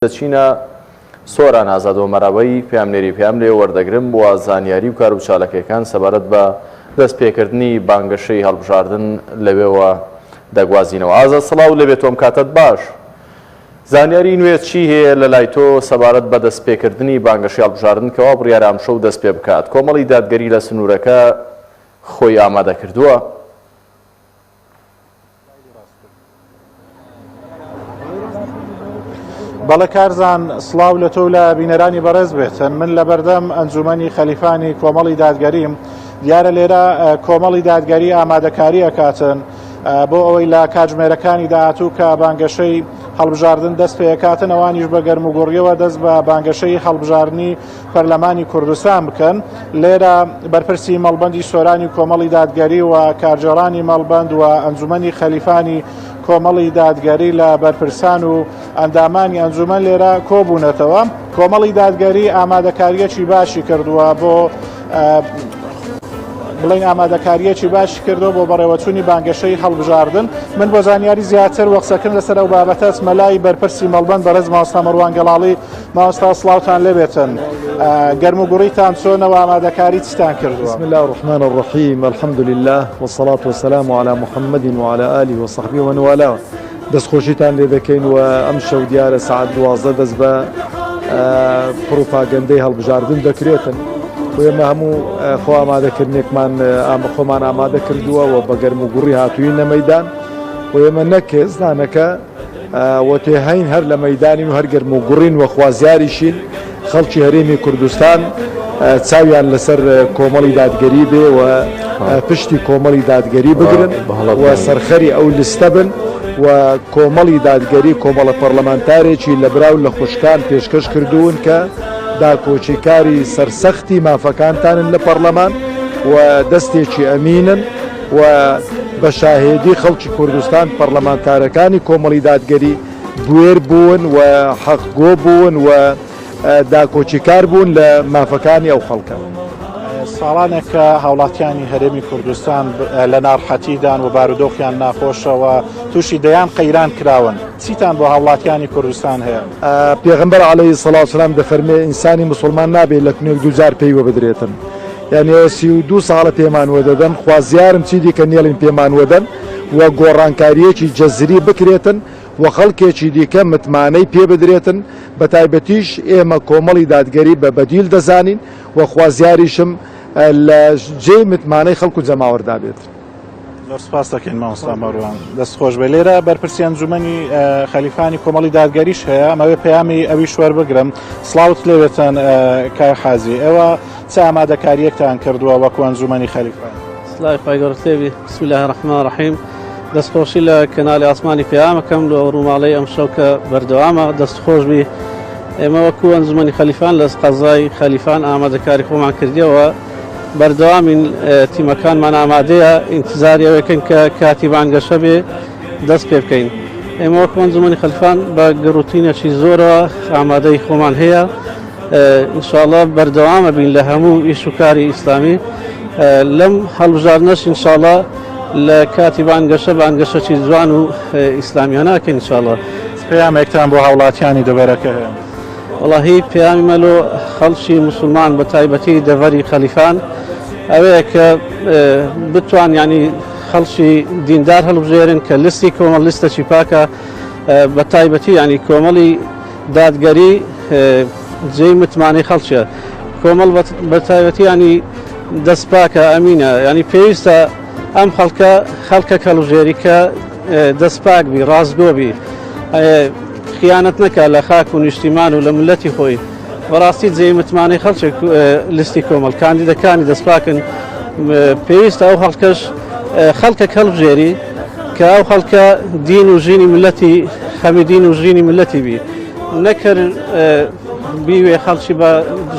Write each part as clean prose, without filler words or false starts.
دەچینە سۆران ئازادۆمەڕەوەی پامنێری پام لێ وەردەگرم بۆ زانیاری و کار و چالاکیەکان سەبارەت بە دەستپێکردنی بانگەشەی هەڵبژاردن لەوێەوە دەگوازینەوە. ئازاد سڵاو لەبێت تۆم کاتت باش. زانیاری نوێ چی هەیە لە لای تۆ سەبارەت بە دەستپێکردنی بانگەشەی هەڵبژاردن کەوا بڕیارە ئەم شەو دەست پێ بکات؟ کۆمەڵی دادگەری لە سنوورەکە خۆی ئامادە کردووە؟ بەڵێ کارزان سڵاو لە تۆ لە بینەرانی بەڕێز بێتن. من لە بەردەم ئەنجومەنی خەلیفانی کۆمەڵی دادگەریم. دیارە لێرە کۆمەڵی دادگەری ئامادەکاری ئەکاتن بۆ ئەوەی لە کاتژمێرەکانی داهاتوو کە بانگەشەی هەڵبژاردن دەست پێکاتن ئەوانیش بە گەرموگوڕیەوە دەست بە بانگەشەی هەڵبژاردنی پەرلەمانی کوردستان بکەن. لێرە بەرپرسی مەڵبەندی سۆرانی کۆمەڵی دادگەری و کارجێڕانی مەڵبەند و ئەنجومەنی خەلیفانی کۆمەڵی دادگەری لە بەرپرسان و ئەندامانی ئەنجومەن لێرە کۆبوونەتەوە. کۆمەڵی دادگەری ئامادەکاریەکی باشی کردووە بۆ بڵین ئامادەکاریەکی باشی کردەوە بۆ بەڕێوەچوونی بانگەشەی هەڵبژاردن. من بۆ زانیاری زیاتر وەقسەکردن لەسەر ئەو بابەتە مەلای بەرپرسی مەڵبەند بەڕێز مامۆستا مەڕوان گەڵاڵی. مامۆستا سڵاوتان لێبێتن، گەرموگوڕیتان چۆنەوە، ئامادەکاری چتان کردووە؟ بسم الله الرحمن الرحيم، الحمد لله والصلاة والسلام على محمد وعلى آله وصحبه ومن والاه. دەستخۆشیتان لێ دەکەین و ئەم شەو دیارە ساعت 12 دەست بە پروپاگەندەی هەڵبژاردن دەکرێتن. ئێمە هەموو خۆ ئامادەکردنێکمان خۆمان ئامادە کردووە و بە گەرموگوڕی هاتووینە مەیدان و ئێمە نەکێ زانەکە وەتێ هەین هەر لە مەیدانین و هەر گەرموگوڕین و خوازیاریشین. خەڵکی هەرێمی کوردستان چاویان لەسەر کۆمەڵی دادگەری بێ و پشتی کۆمەڵی دادگەری بگرن و سەرخەری ئەو لستە بن و کۆمەڵی دادگەری کۆمەڵە پەرلەمانتارێکی لە براو لە خوشکان پێشکەش کردوون کە داکۆچیکاری سەرسەختی مافەکانتانن لە پەرلەمان و دەستێکی ئەمینن و بە شاهێدی خەڵکی کوردستان پەرلەمانتارەکانی کۆمەڵی دادگەری بوێر بوون و حەقگۆ بوون و داکۆچیکار بوون لە مافەکانی ئەو خەڵکە. ساڵانێک کە هاوڵاتیانی هەرێمی کوردستان لە ناڕحەتیدان و بارودۆخیان ناخۆشەوە تووشی دەیان قەیران کراون. چیتان بۆ هاوڵاتیانی کوردستان هەیە؟ پێغەمبەر عەلەیهی سەڵات و سەلام دەفەرمێ ئینسانی مسلمان نابێت لە کنێک دووجار پێیوە بدرێتن. یعنی 32 ساڵە پێمان وەدەدەن، خوازیارم چی دیکە نێڵین پێمان وەدەن و گۆڕانکاریەکی جەزری بکرێتن و خەڵکێکی دیکە متمانەی پێ بدرێتن. بە تایبەتیش ئێمە کۆمەڵی دادگەری بە بەدیل دەزانین و خوازیاریشم لە جێی متمانەی خەڵکو جەماوەردا بێت. زۆر سپاس دەکەین مامۆستا مەڕوان، دەستخۆش بێ. لێرە بەرپرسی ئەنجومەنی خەلیفانی کۆمەڵی دادگەریش هەیە. ئەمەوێ پەیامی ئەویش وەربگرم. سڵاوت لێوێتن کای حازی، ئێوە چ ئامادەکاریەکتان کردووە وەکو ئەنجومەنی خەلیفان؟ سڵاوی خی گەورەت لێبی. بسم الله الرحمن الرحیم. دەستخۆشی لە کەناڵی ئاسمانی پەیامەکەم لە ڕووماڵەی ئەم شەو کە بەردەوامە. دەستخۆش بی. ئێمە وەکو ئەنجومەنی خەلیفان لە قەزای خەلیفان ئامادەکاری خۆمان کردیەوە. بەردەوامین تیمەکانمان ئامادەیە، ئینتیزاری ئەوەکەین کە کاتی بانگەشە بێ دەست پێ بکەین. ئێمە وەکو ئەنجومەنی خەلیفان بە گەڕوتینێکی زۆرەوە ئامادەی خۆمان هەیە. ئینشاءڵڵا بەردەوامە بین لە هەموو ئیش و کاری ئیسلامی. لەم هەڵبژاردنەش ئینشاءڵڵا لە کاتی بانگەشەی جوان و ئیسلامیانەکەین ئینشاءڵڵا. پەیامێکتان بۆ هاوڵاتیانی دەبەرەکە هەیە؟ وەڵاهی پەیامی مەلۆ خەڵکی مسلمان بە تایبەتی دەڤەری خەلیفان ئەوەیە کە بتوان ینی خەڵکی دیندار هەڵبژێرن کە لیستی کۆمەڵ لیستەی پاکە. بە تایبەتی ینی کۆمەڵی دادگەری جێی متمانەی خەڵکیە. کۆمەڵ بە تایبەتی ینی دەست پاکە ئەمینە. ینی پێویستە ئەم خەڵکە هەڵبژێری کە دەست پاک بی، ڕاستگۆ بی، خیانەت نەکە لە خاک و نیشتیمان و لە ملەتی خۆی. بەڕاستی جێی متمانەی خەڵک لیستی کۆمەڵ کاندیدەکانی دەستپاکن. پێویستە ئەو خەڵکێک هەڵبژێری کە ئەو خەڵکە دین و ژینی ملەتی خەمی دین و ژینی ملەتی بی، نەکرد بیوێ خەڵکی بە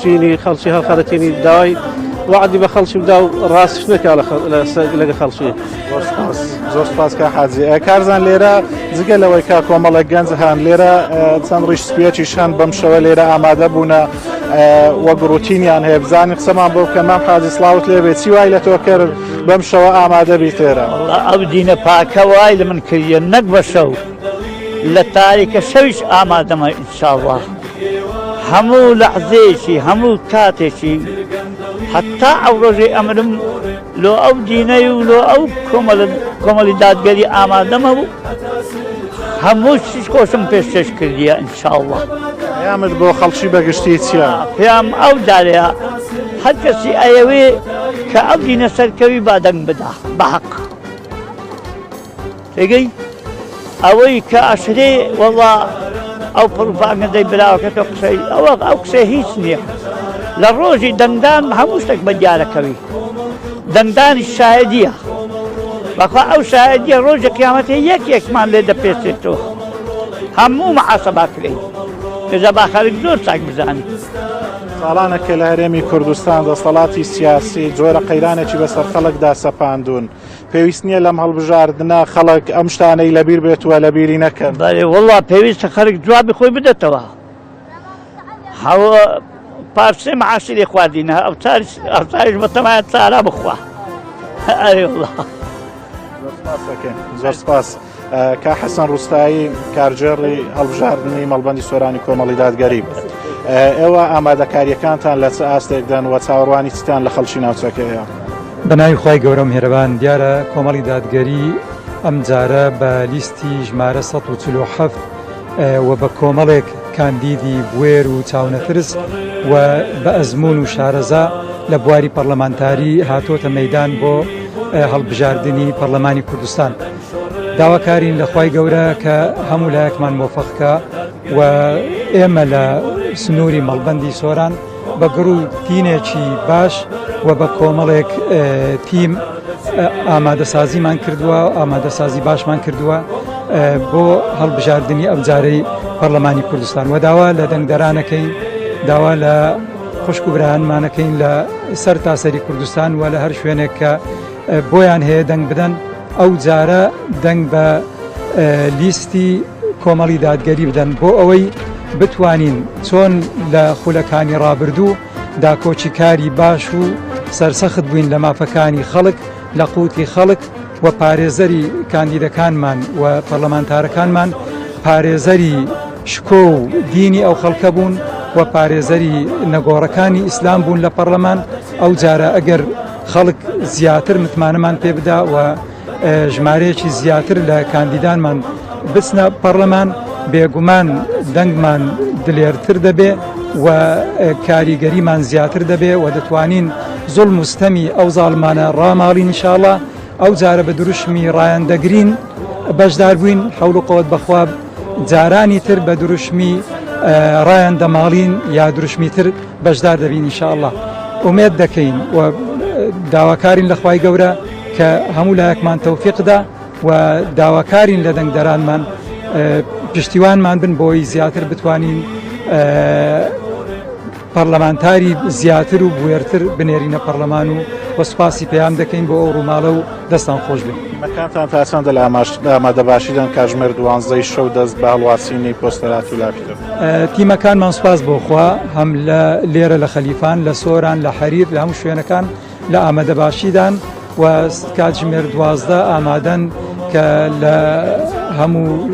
ژینی خەڵکی هەڵخەرەتێنی داوای وعدی بە خەڵکی بدا و ڕاستش نەکا لەگە خەڵکی. زۆر سپاس کە حاجی. کارزان لێرە جگە لەوەی کا کۆمەڵە گەنج هەن لێرە چەند ڕیش سپیەکیش هەن بەم شەوە لێرە ئامادە بوونە وەک ڕوتینیان هەیە. بزانین قسەمان بۆ بکەن. مام حاجی سڵاوت لێبێت، چی وای لە تۆ کرد بەم شەوە ئامادە بیت لێرە؟ ئەو دینە پاکە وای لە من کردە نەک بە شەو لە تاریکە شەویش ئامادەمە ئینشاءالله هەموو لەحزەیەکی هەموو کاتێکی حتا ئەو ڕۆژەی ئەمرم لۆ ئەو دینەی و لۆ ئەو کۆمەڵی دادگەری ئامادەمە بوو هەموو شیش کۆشم پێشکەش کردیە ئینشاءالله. پەیامت بۆ خەڵکی بەگشتی چییە؟ پێیام ئەو دارەیە هەر کەسی ئەیەوێ کە ئەو دینە سەرکەوی با دەنگ بدا بەحەق تێگەی ئەوەی کە ئەشرێ وەڵا ئەو پڕپاگەندەی براوەکەتە قسەی ئەو قسە هیچ نییە لە ڕۆژی دەنگدان هەموو شتێک بە دیارەکەوی دەنگدانی شایدیە بەخوا ئەو شایدیە ڕۆژی قیامەتە یەکێکمان لێ دەپێچێتەوە هەموو مەحاسەباکرێ کەجا با خەڵک زۆر چاک بزانێت. ساڵانێکە لە هەرێمی کوردستان دەسەڵاتی سیاسی جۆرە قەیرانێکی بەسەر خەڵکدا سەپاندون پێویست نییە لەم هەڵبژاردنە خەڵک ئەم شتانەی لەبیر بێتوە لەبیری نەکەن. بەێ وەڵا پێویستە خەڵک جوابی خۆی بدەتەوە هەوە پارچێ مەعاشری خواردینە ئەو تاریش بەتەمایە چارە بخوا ئەوڵا زۆر سپاس. کا حەسەن ڕوستایی کارژێڕی هەڵبژاردننی مەڵبەندی سۆرانی کۆمەڵی دادگەری ئێوە ئامادەکاریەکانتان لە چ ئاستێکدەن و چاوەڕوانی چتان لە خەڵکی ناوچەکەیە؟ بەناوی خی گەورە و میهرەبان دیارە کۆمەڵی دادگەری ئەم جارە بە لیستی ژمارە 147 و بە کۆمەڵێک کاندیدی بوێر و چاونەترس و بە ئەزمون و شارەزا لە بواری پەرلەمانتاری هاتۆتە مەیدان بۆ هەڵبژاردننی پەرلەمانی کوردستان. داواکارین لە خی گەورە کە هەموو لایەکمان مۆفەقکە و ئێمە لە سنووری مەڵبەندی سۆران بە گڕ و تینێکی باش و بە کۆمەڵێک تیم ئامادەسازیمان کردووە ئامادەسازی باشمان کردووە بۆ هەڵبژاردننی ئەم جارەی پەرلەمانی کوردستان و داوا لە دەنگدەرانەکەین داوا لە خوشک و برایانمانەکەین لە سەر تاسەری کوردستان و لە هەر شوێنێک کە بۆیان هەیە دەنگ بدەن ئەو جارە دەنگ بە لیستی کۆمەڵی دادگەری بدەن بۆ ئەوەی بتوانین چۆن لە خولەکانی ڕابردوو داکۆچی کاری باش و سەرسەخت بووین لە مافەکانی خەڵک لە قوتی خەڵک و پارێزەری کاندیدەکانمان و پەرلەمانتارەکانمان پارێزەری شکۆ و دینی ئەو خەڵکە بوون و پارێزەری نەگۆڕەکانی ئیسلام بوون لە پەرلەمان ئەو جارە ئەگەر خەڵک زیاتر متمانەمان پێ بدا و ژمارەیەکی زیاتر لە کاندیدانمان بچنە پەرلەمان بێگومان دەنگمان دلێرتر دەبێ و کاریگەریمان زیاتر دەبێ و دەتوانین زوڵ مستەمی ئەو زاڵمانە ڕاماڵین ئینشاءڵڵا ئەو جارە بە دروشمی ڕایەندەگرین بەشدار بووین حەول و قووەت بەخوا جارانی تر بە دروشمی ڕایەندەماڵین یا دروشمی تر بەشدار دەبین ئینشاءڵڵا ئومێد دەکەین و داواکارین لە خوای گەورە کە هەموو لایەکمان تەوفیقدا و داواکارین لە دەنگدەرانمان پشتیوانمان بن بۆی زیاتر بتوانین پەرلەمانتاری زیاتر و بوێرتر بنێرینە پەرلەمان و وەسپاسی پێیان دەکەین بۆ ئەو ڕووماڵە و دەستان خۆش بێت. مەکانتان تا چەندە لە ئامادەباشیدان کاتژمێر 12 شەو دەست بە هەڵواسینی پۆستەرات و لاپتۆپ؟ تیمەکانمان سوپاس بۆخوا هەم لە لێرە لە خەلیفان لە سۆران لە حەریر لە هەموو شوێنەکان لە ئامادەباشیدان و کاتژمێر 12 ئامادەن کە لە هەموو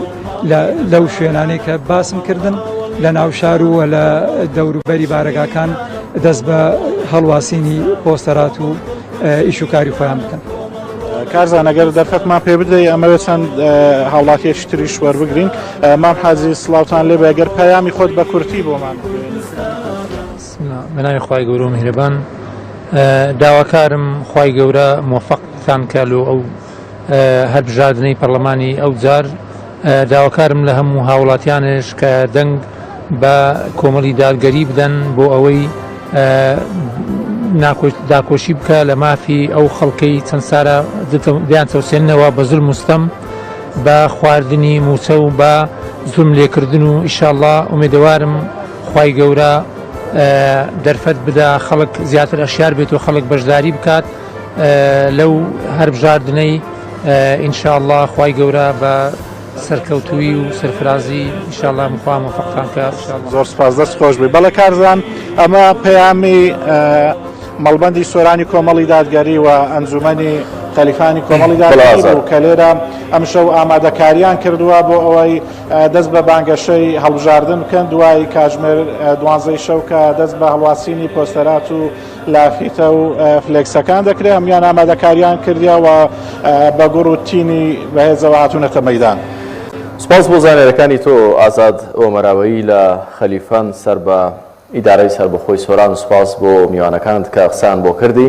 لەو شوێنانەی کە باسم کردن لە ناوشار و لە دەوروبەری بارەگاکان دەست بە هەڵواسینی پۆستەرات و ئیش و کاری خۆیان بکەن. کارزان ئەگەر دەرفەتمان پێ بدەی ئەمەوێت چەند هاوڵاتیەکی تریش وەربگرین. مام حاجی سڵاوتان لێ بێ ئەگەر پەیامی خۆت بە کورتی بۆمان بەناوی خوای گەورە و میهرەبان داواکارم خوای گەورە موفەقتان کە ئەو هەڵبژاردنەی پەرلەمانی ئەو جار داواکارم لە هەموو هاوڵاتیانش کە دەنگ بە کۆمەڵی دادگەری بدەن بۆ ئەوەی داکۆشی بکە لە مافی ئەو خەڵکەی چەند سارە دیان چەوسێننەوە بە زوڵم مستەم بە خواردنی موچە و بە زوڵم لێکردن و ئیشاءڵڵا ئومێدەوارم خوای گەورە دەرفەت بدا خەڵک زیاتر ئەشیار بێت و خەڵک بەشداری بکات لەو هەڵبژاردنەی ئینشاءڵڵا خوای گەورە بە سەرکەوتووی و سەرفرازی ئینشاءڵڵا مخوا موفەقتان کە زۆر سپاس دەست خۆش بێ. بەڵێ کارزان ئەمە پەیامی مەڵبەندی سۆرانی کۆمەڵی دادگەری و ئەنجومەنی خەلیفانی کۆمەڵی دادگەری بوو کە لێرە ئەم شەو ئامادەکاریان کردووە بۆ ئەوەی دەست بە بانگەشەی هەڵبژاردن بکەن دوای کاتژمێر 12 شەو کە دەست بە هەڵواسینی پۆستەرات و لافیتە و فلێکسەکان دەکرێت هەمیان ئامادەکاریان کردیەوە بە گوڕ و تینی بەهێزەوە هاتوونەتە مەیدان. سپاس بۆ زانێرەکانی تۆ ئازاد ئۆمەراوەیی لە خەلیفان سەر بە ئیدارەی سەربەخۆی سۆران و سپاس بۆ میوانەکانت کە قسان بۆ کردی.